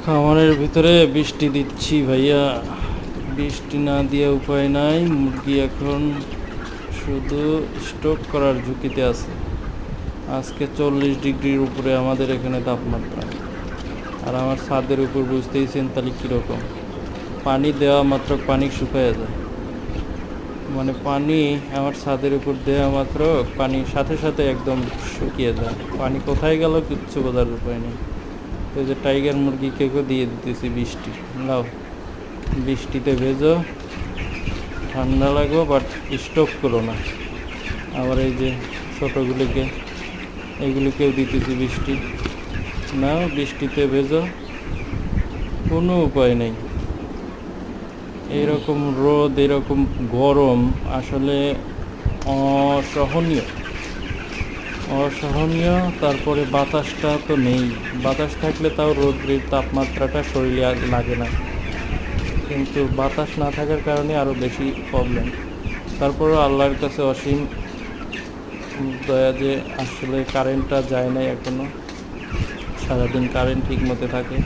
খামারের ভিতরে বৃষ্টি দিচ্ছি ভাইয়া, বৃষ্টি না দিয়ে উপায় নাই। মুরগি এখন শুধু স্টক করার ঝুঁকিতে আছে। আজকে 40 ডিগ্রির উপরে আমাদের এখানে তাপমাত্রা, আর আমার ছাদের উপর বুঝতেইছেন তাহলে কীরকম। পানি দেওয়া মাত্র পানি শুকায় যায়, মানে পানি আমার ছাদের উপর দেওয়া মাত্র পানি সাথে সাথে একদম শুকিয়ে যায়। পানি কোথায় গেল কিচ্ছু বোঝার উপায় নেই। তো যে টাইগার মুরগিকেও দিয়ে দিতেছি বৃষ্টি, নাও বৃষ্টিতে ভেজো, ঠান্ডা লাগো, বাট স্টক করো না। আবার এই যে ছোটোগুলিকে, এগুলিকেও দিতেছি বৃষ্টি, নাও বৃষ্টিতে ভেজো। কোনো উপায় নেই, এরকম রোদ, এরকম গরম আসলে অসহনীয় অসহনীয়। তারপরে বাতাসটা তো নেই, বাতাস থাকলে তাও রোদ্রের তাপমাত্রাটা শরীরে আর লাগে না, কিন্তু বাতাস না থাকার কারণে আরও বেশি প্রবলেম। তারপরেও আল্লাহর কাছে অসীম দয়া যে আসলে কারেন্টটা যায় নাই এখনও, সারাদিন কারেন্ট ঠিক মতো থাকে।